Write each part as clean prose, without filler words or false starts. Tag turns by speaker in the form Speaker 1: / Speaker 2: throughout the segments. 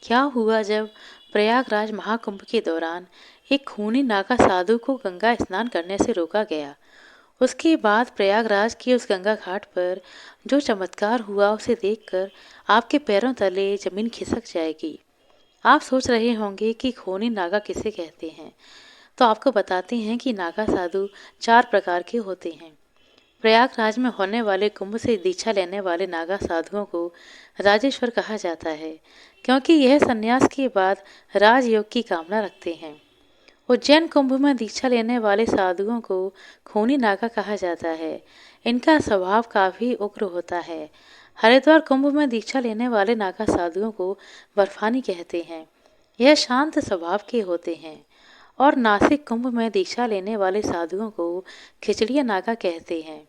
Speaker 1: क्या हुआ जब प्रयागराज महाकुंभ के दौरान एक खूनी नागा साधु को गंगा स्नान करने से रोका गया। उसके बाद प्रयागराज के उस गंगा घाट पर जो चमत्कार हुआ उसे देखकर आपके पैरों तले जमीन खिसक जाएगी। आप सोच रहे होंगे कि खूनी नागा किसे कहते हैं, तो आपको बताते हैं कि नागा साधु चार प्रकार के होते हैं। प्रयागराज में होने वाले कुंभ से दीक्षा लेने वाले नागा साधुओं को राजेश्वर कहा जाता है, क्योंकि यह संन्यास के बाद राजयोग की कामना रखते हैं। उज्जैन कुंभ में दीक्षा लेने वाले साधुओं को खूनी नागा कहा जाता है। इनका स्वभाव काफी उग्र होता है। हरिद्वार कुंभ में दीक्षा लेने वाले नागा साधुओं को बर्फानी कहते हैं। यह शांत स्वभाव के होते हैं। और नासिक कुंभ में दीक्षा लेने वाले साधुओं को खिचड़िया नागा कहते हैं।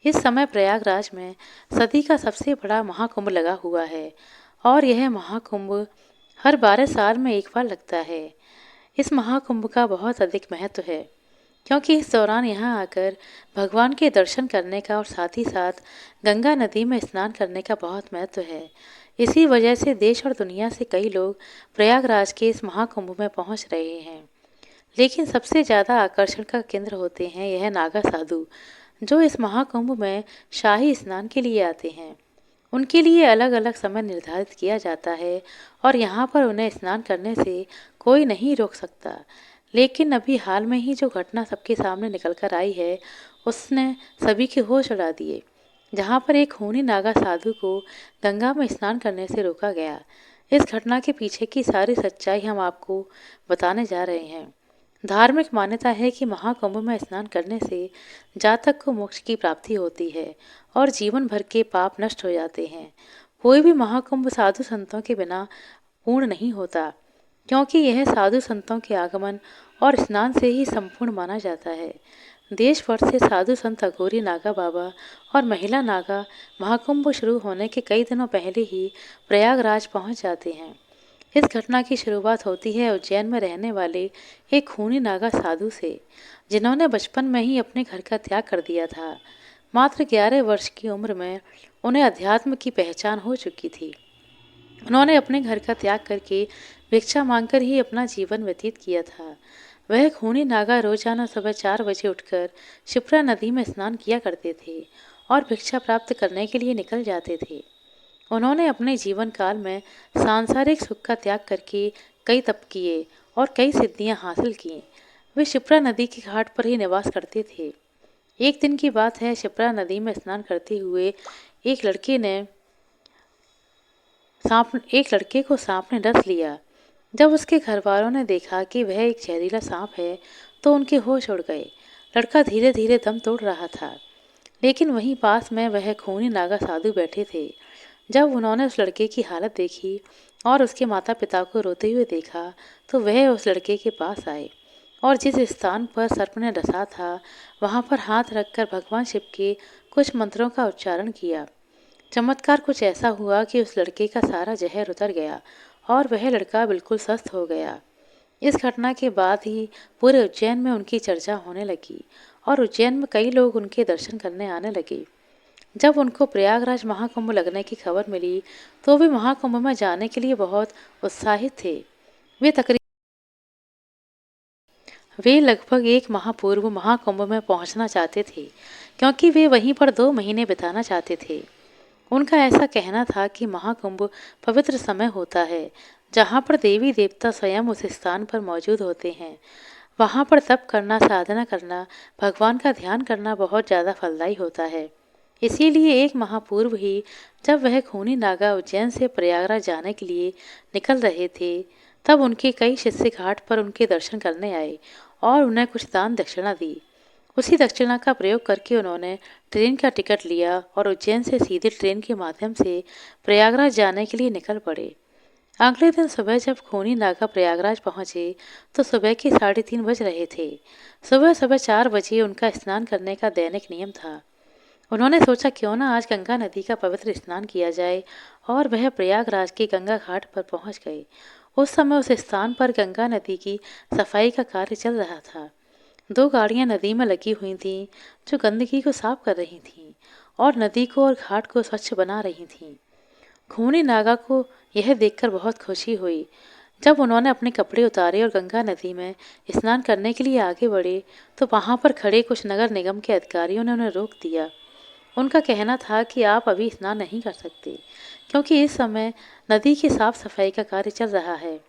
Speaker 1: इस समय प्रयागराज में सदी का सबसे बड़ा महाकुंभ लगा हुआ है और यह महाकुंभ हर 12 साल में एक बार लगता है। इस महाकुंभ का बहुत अधिक महत्व है, क्योंकि इस दौरान यहाँ आकर भगवान के दर्शन करने का और साथ ही साथ गंगा नदी में स्नान करने का बहुत महत्व है। इसी वजह से देश और दुनिया से कई लोग प्रयागराज के इस महाकुंभ में पहुँच रहे हैं। लेकिन सबसे ज़्यादा आकर्षण का केंद्र होते हैं यह नागा साधु, जो इस महाकुंभ में शाही स्नान के लिए आते हैं। उनके लिए अलग अलग समय निर्धारित किया जाता है और यहाँ पर उन्हें स्नान करने से कोई नहीं रोक सकता। लेकिन अभी हाल में ही जो घटना सबके सामने निकल कर आई है, उसने सभी के होश उड़ा दिए। जहाँ पर एक खूनी नागा साधु को गंगा में स्नान करने से रोका गया। इस घटना के पीछे की सारी सच्चाई हम आपको बताने जा रहे हैं। धार्मिक मान्यता है कि महाकुंभ में स्नान करने से जातक को मोक्ष की प्राप्ति होती है और जीवन भर के पाप नष्ट हो जाते हैं। कोई भी महाकुंभ साधु संतों के बिना पूर्ण नहीं होता, क्योंकि यह साधु संतों के आगमन और स्नान से ही संपूर्ण माना जाता है। देश भर से साधु संत अघोरी नागा बाबा और महिला नागा महाकुंभ शुरू होने के कई दिनों पहले ही प्रयागराज पहुंच जाते हैं। इस घटना की शुरुआत होती है उज्जैन में रहने वाले एक खूनी नागा साधु से, जिन्होंने बचपन में ही अपने घर का त्याग कर दिया था। मात्र 11 वर्ष की उम्र में उन्हें अध्यात्म की पहचान हो चुकी थी। उन्होंने अपने घर का त्याग करके भिक्षा मांगकर ही अपना जीवन व्यतीत किया था। वह खूनी नागा रोजाना सुबह 4 बजे उठकर शिप्रा नदी में स्नान किया करते थे और भिक्षा प्राप्त करने के लिए निकल जाते थे। उन्होंने अपने जीवन काल में सांसारिक सुख का त्याग करके कई तप किए और कई सिद्धियां हासिल की। वे शिप्रा नदी के घाट पर ही निवास करते थे। एक दिन की बात है, शिप्रा नदी में स्नान करते हुए एक लड़के ने एक लड़के को सांप ने डस लिया। जब उसके घर वालों ने देखा कि वह एक जहरीला सांप है, तो उनके होश उड़ गए। लड़का धीरे धीरे दम तोड़ रहा था, लेकिन वहीं पास में वह खूनी नागा साधु बैठे थे। जब उन्होंने उस लड़के की हालत देखी और उसके माता पिता को रोते हुए देखा, तो वह उस लड़के के पास आए और जिस स्थान पर सर्प ने डसा था, वहां पर हाथ रखकर भगवान शिव के कुछ मंत्रों का उच्चारण किया। चमत्कार कुछ ऐसा हुआ कि उस लड़के का सारा जहर उतर गया और वह लड़का बिल्कुल स्वस्थ हो गया। इस घटना के बाद ही पूरे उज्जैन में उनकी चर्चा होने लगी और उज्जैन में कई लोग उनके दर्शन करने आने लगे। जब उनको प्रयागराज महाकुंभ लगने की खबर मिली, तो वे महाकुंभ में जाने के लिए बहुत उत्साहित थे। वे तकरीबन वे लगभग एक माह पूर्व महाकुंभ में पहुंचना चाहते थे, क्योंकि वे वहीं पर 2 महीने बिताना चाहते थे। उनका ऐसा कहना था कि महाकुंभ पवित्र समय होता है, जहाँ पर देवी देवता स्वयं उस स्थान पर मौजूद होते हैं। वहाँ पर तप करना, साधना करना, भगवान का ध्यान करना बहुत ज़्यादा फलदायी होता है। इसीलिए एक माह पूर्व ही जब वह खूनी नागा उज्जैन से प्रयागराज जाने के लिए निकल रहे थे, तब उनके कई शिष्य घाट पर उनके दर्शन करने आए और उन्हें कुछ दान दक्षिणा दी। उसी दक्षिणा का प्रयोग करके उन्होंने ट्रेन का टिकट लिया और उज्जैन से सीधे ट्रेन के माध्यम से प्रयागराज जाने के लिए निकल पड़े। अगले दिन सुबह जब खूनी नागा प्रयागराज पहुंचे, तो सुबह के 3:30 बज रहे थे। सुबह सुबह 4 बजे उनका स्नान करने का दैनिक नियम था। उन्होंने सोचा क्यों ना आज गंगा नदी का पवित्र स्नान किया जाए और वह प्रयागराज के गंगा घाट पर पहुंच गए। उस समय उस स्थान पर गंगा नदी की सफाई का कार्य चल रहा था। 2 गाड़ियां नदी में लगी हुई थीं, जो गंदगी को साफ कर रही थीं और नदी को और घाट को स्वच्छ बना रही थीं। खूनी नागा को यह देखकर बहुत खुशी हुई। जब उन्होंने अपने कपड़े उतारे और गंगा नदी में स्नान करने के लिए आगे बढ़े, तो वहां पर खड़े कुछ नगर निगम के अधिकारियों ने उन्हें रोक दिया। उनका कहना था कि आप अभी स्नान नहीं कर सकते, क्योंकि इस समय नदी की साफ सफाई का कार्य चल रहा है।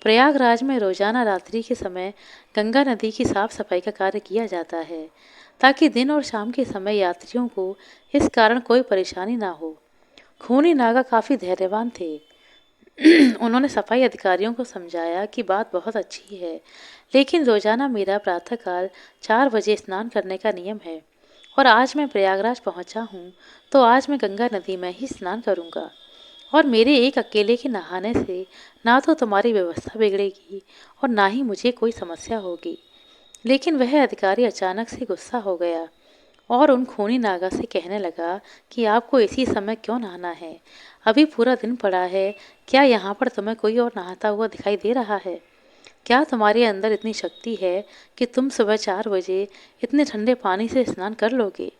Speaker 1: प्रयागराज में रोजाना रात्रि के समय गंगा नदी की साफ सफाई का कार्य किया जाता है, ताकि दिन और शाम के समय यात्रियों को इस कारण कोई परेशानी ना हो। खूनी नागा काफी धैर्यवान थे। उन्होंने सफाई अधिकारियों को समझाया कि बात बहुत अच्छी है, लेकिन रोजाना मेरा प्रातःकाल 4 बजे स्नान करने का नियम है, और आज मैं प्रयागराज पहुंचा हूँ, तो आज मैं गंगा नदी में ही स्नान करूंगा। और मेरे एक अकेले के नहाने से ना तो तुम्हारी व्यवस्था बिगड़ेगी और ना ही मुझे कोई समस्या होगी। लेकिन वह अधिकारी अचानक से गुस्सा हो गया और उन खूनी नागा से कहने लगा कि आपको इसी समय क्यों नहाना है? अभी पूरा दिन पड़ा है। क्या यहाँ पर तुम्हें कोई और नहाता हुआ दिखाई दे रहा है? क्या तुम्हारे अंदर इतनी शक्ति है कि तुम सुबह 4 बजे इतने ठंडे पानी से स्नान कर लोगे?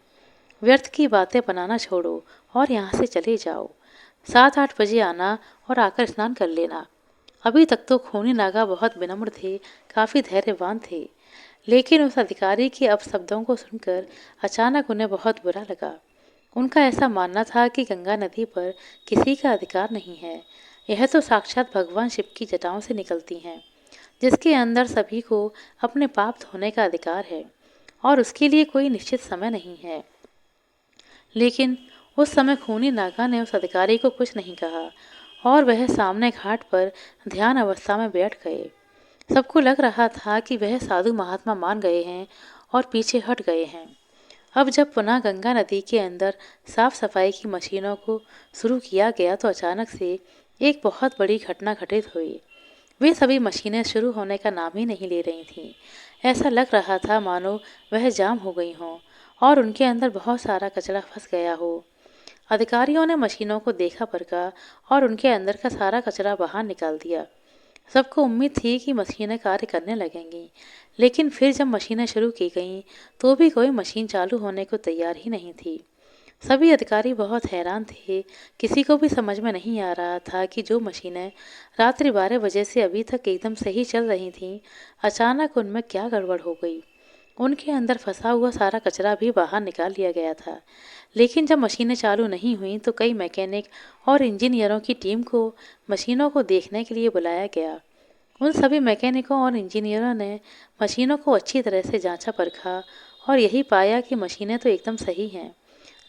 Speaker 1: व्यर्थ की बातें बनाना छोड़ो और यहाँ से चले जाओ। 7-8 बजे आना और आकर स्नान कर लेना। अभी तक तो खूनी नागा बहुत विनम्र थे, काफी धैर्यवान थे, लेकिन उस अधिकारी के अपशब्दों को सुनकर अचानक उन्हें बहुत बुरा लगा। उनका ऐसा मानना था कि गंगा नदी पर किसी का अधिकार नहीं है। यह तो साक्षात भगवान शिव की जटाओं से निकलती हैं, जिसके अंदर सभी को अपने पाप धोने का अधिकार है, और उसके लिए कोई निश्चित समय नहीं है। लेकिन उस समय खूनी नागा ने उस अधिकारी को कुछ नहीं कहा और वह सामने घाट पर ध्यान अवस्था में बैठ गए। सबको लग रहा था कि वह साधु महात्मा मान गए हैं और पीछे हट गए हैं। अब जब पुनः गंगा नदी के अंदर साफ सफाई की मशीनों को शुरू किया गया, तो अचानक से एक बहुत बड़ी घटना घटित हुई। वे सभी मशीनें शुरू होने का नाम ही नहीं ले रही थीं। ऐसा लग रहा था मानो वह जाम हो गई हों और उनके अंदर बहुत सारा कचरा फंस गया हो। अधिकारियों ने मशीनों को देखा परखा और उनके अंदर का सारा कचरा बाहर निकाल दिया। सबको उम्मीद थी कि मशीनें कार्य करने लगेंगी, लेकिन फिर जब मशीनें शुरू की गईं, तो भी कोई मशीन चालू होने को तैयार ही नहीं थी। सभी अधिकारी बहुत हैरान थे। किसी को भी समझ में नहीं आ रहा था कि जो मशीनें रात्रि 12 बजे से अभी तक एकदम सही चल रही थीं, अचानक उनमें क्या गड़बड़ हो गई। उनके अंदर फंसा हुआ सारा कचरा भी बाहर निकाल लिया गया था। लेकिन जब मशीनें चालू नहीं हुईं, तो कई मैकेनिक और इंजीनियरों की टीम को मशीनों को देखने के लिए बुलाया गया। उन सभी मैकेनिकों और इंजीनियरों ने मशीनों को अच्छी तरह से जांचा परखा और यही पाया कि मशीनें तो एकदम सही हैं,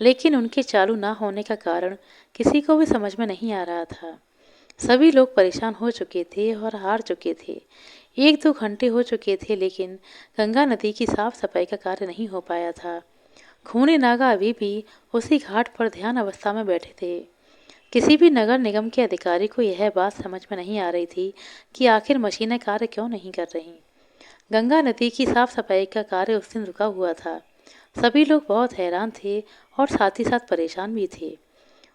Speaker 1: लेकिन उनके चालू ना होने का कारण किसी को भी समझ में नहीं आ रहा था। सभी लोग परेशान हो चुके थे और हार चुके थे। 1-2 घंटे हो चुके थे, लेकिन गंगा नदी की साफ सफाई का कार्य नहीं हो पाया था। खूनी नागा अभी भी उसी घाट पर ध्यान अवस्था में बैठे थे। किसी भी नगर निगम के अधिकारी को यह बात समझ में नहीं आ रही थी कि आखिर मशीनें कार्य क्यों नहीं कर रहीं। गंगा नदी की साफ सफाई का कार्य उस दिन रुका हुआ था। सभी लोग बहुत हैरान थे और साथ ही साथ परेशान भी थे।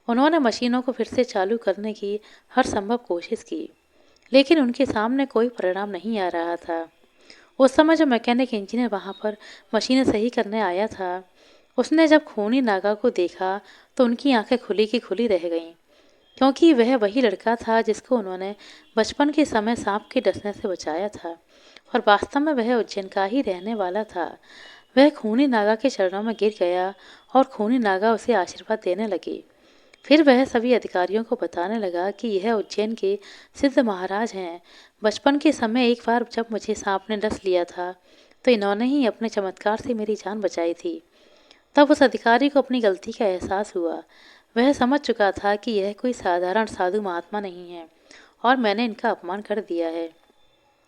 Speaker 1: उन्होंने मशीनों को फिर से चालू करने की हर संभव कोशिश की, लेकिन उनके सामने कोई परिणाम नहीं आ रहा था। उस समय जो मैकेनिक इंजीनियर वहां पर मशीनें सही करने आया था, उसने जब खूनी नागा को देखा, तो उनकी आंखें खुली की खुली रह गईं, क्योंकि वह वही लड़का था जिसको उन्होंने बचपन के समय सांप के डसने से बचाया था, और वास्तव में वह उज्जैन का ही रहने वाला था। वह खूनी नागा के चरणों में गिर गया और खूनी नागा उसे आशीर्वाद देने लगे। फिर वह सभी अधिकारियों को बताने लगा कि यह उज्जैन के सिद्ध महाराज हैं। बचपन के समय एक बार जब मुझे सांप ने डस लिया था, तो इन्होंने ही अपने चमत्कार से मेरी जान बचाई थी। तब उस अधिकारी को अपनी गलती का एहसास हुआ। वह समझ चुका था कि यह कोई साधारण साधु महात्मा नहीं है और मैंने इनका अपमान कर दिया है।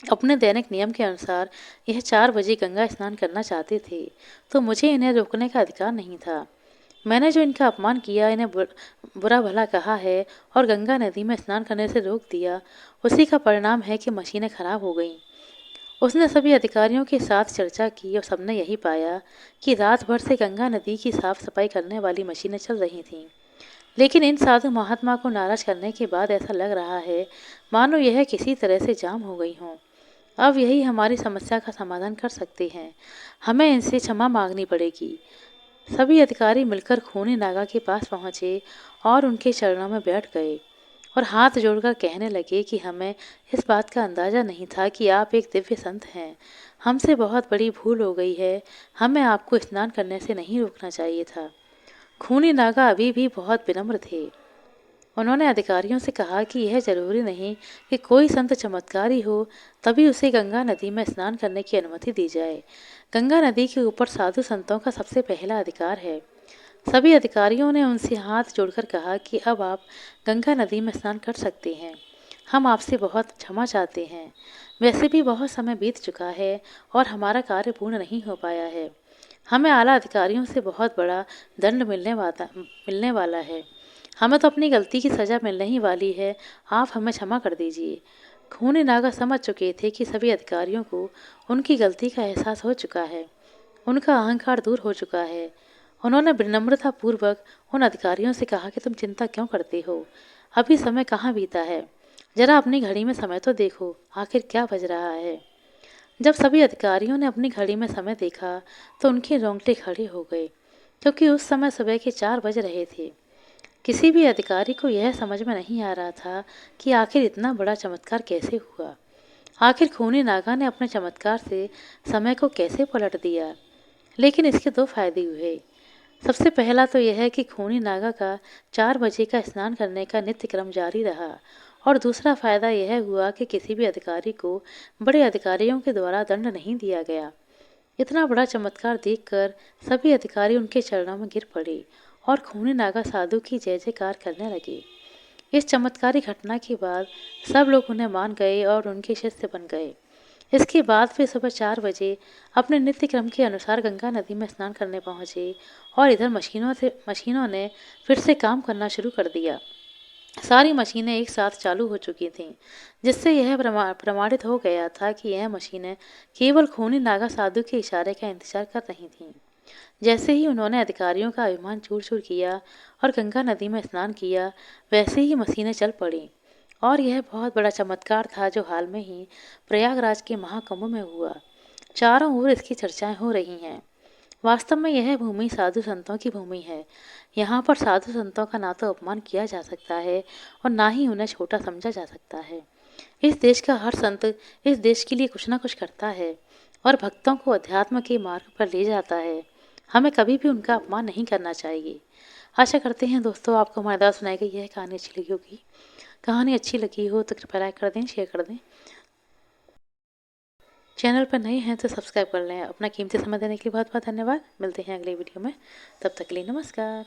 Speaker 1: अपने दैनिक नियम के अनुसार यह 4 बजे गंगा स्नान करना चाहते थे, तो मुझे इन्हें रोकने का अधिकार नहीं था। मैंने जो इनका अपमान किया, इन्हें बुरा भला कहा है और गंगा नदी में स्नान करने से रोक दिया, उसी का परिणाम है कि मशीनें खराब हो गईं। उसने सभी अधिकारियों के साथ चर्चा की और सबने यही पाया कि रात भर से गंगा नदी की साफ सफाई करने वाली मशीनें चल रही थीं। लेकिन इन साधु महात्मा को नाराज करने के बाद ऐसा लग रहा है मानो यह किसी तरह से जाम हो गई हों। अब यही हमारी समस्या का समाधान कर सकते हैं। हमें इनसे क्षमा मांगनी पड़ेगी। सभी अधिकारी मिलकर खूनी नागा के पास पहुंचे और उनके चरणों में बैठ गए और हाथ जोड़कर कहने लगे कि हमें इस बात का अंदाज़ा नहीं था कि आप एक दिव्य संत हैं। हमसे बहुत बड़ी भूल हो गई है। हमें आपको स्नान करने से नहीं रोकना चाहिए था। खूनी नागा अभी भी बहुत विनम्र थे। उन्होंने अधिकारियों से कहा कि यह जरूरी नहीं कि कोई संत चमत्कारी हो तभी उसे गंगा नदी में स्नान करने की अनुमति दी जाए। गंगा नदी के ऊपर साधु संतों का सबसे पहला अधिकार है। सभी अधिकारियों ने उनसे हाथ जोड़कर कहा कि अब आप गंगा नदी में स्नान कर सकते हैं। हम आपसे बहुत क्षमा चाहते हैं। वैसे भी बहुत समय बीत चुका है और हमारा कार्य पूर्ण नहीं हो पाया है। हमें आला अधिकारियों से बहुत बड़ा दंड मिलने वाला है। हमें तो अपनी गलती की सज़ा मिलने ही वाली है। आप हमें क्षमा कर दीजिए। खूनी नागा समझ चुके थे कि सभी अधिकारियों को उनकी गलती का एहसास हो चुका है। उनका अहंकार दूर हो चुका है। उन्होंने विनम्रतापूर्वक उन अधिकारियों से कहा कि तुम चिंता क्यों करते हो? अभी समय कहाँ बीता है? जरा अपनी घड़ी में समय तो देखो, आखिर क्या बज रहा है? जब सभी अधिकारियों ने अपनी घड़ी में समय देखा तो उनके रोंगटे खड़े हो गए, क्योंकि उस समय सुबह के 4 बज रहे थे। किसी भी अधिकारी को यह समझ में नहीं आ रहा था कि आखिर इतना बड़ा चमत्कार कैसे हुआ। आखिर खूनी नागा ने अपने चमत्कार से समय को कैसे पलट दिया। लेकिन इसके 2 फायदे हुए। सबसे पहला तो यह है कि खूनी नागा का 4 बजे का स्नान करने का नित्य क्रम जारी रहा और दूसरा फायदा यह हुआ कि किसी भी अधिकारी को बड़े अधिकारियों के द्वारा दंड नहीं दिया गया। इतना बड़ा चमत्कार देखकर सभी अधिकारी उनके चरणों में गिर पड़े और खूनी नागा साधु की जय जयकार करने लगे। इस चमत्कारी घटना के बाद सब लोग उन्हें मान गए और उनके शिष्य बन गए। इसके बाद वे सुबह 4 बजे अपने नित्य क्रम के अनुसार गंगा नदी में स्नान करने पहुंचे और इधर मशीनों ने फिर से काम करना शुरू कर दिया। सारी मशीनें एक साथ चालू हो चुकी थीं, जिससे यह प्रमाणित हो गया था कि यह मशीनें केवल खूनी नागा साधु के इशारे का इंतजार कर रही थीं। जैसे ही उन्होंने अधिकारियों का अभिमान चूर चूर किया और गंगा नदी में स्नान किया, वैसे ही मशीनें चल पड़ीं। और यह बहुत बड़ा चमत्कार था जो हाल में ही प्रयागराज के महाकुंभ में हुआ। चारों ओर इसकी चर्चाएं हो रही हैं। वास्तव में यह भूमि साधु संतों की भूमि है। यहाँ पर साधु संतों का ना तो अपमान किया जा सकता है और ना ही उन्हें छोटा समझा जा सकता है। इस देश का हर संत इस देश के लिए कुछ ना कुछ करता है और भक्तों को अध्यात्म के मार्ग पर ले जाता है। हमें कभी भी उनका अपमान नहीं करना चाहिए। आशा करते हैं दोस्तों आपको हमारे द्वारा सुनाई गई यह कहानी अच्छी लगी होगी। कहानी अच्छी लगी हो तो कृपया लाइक कर दें, शेयर कर दें। चैनल पर नए हैं तो सब्सक्राइब कर लें। अपना कीमती समय देने के लिए बहुत बहुत धन्यवाद। मिलते हैं अगले वीडियो में। तब तक के लिए नमस्कार।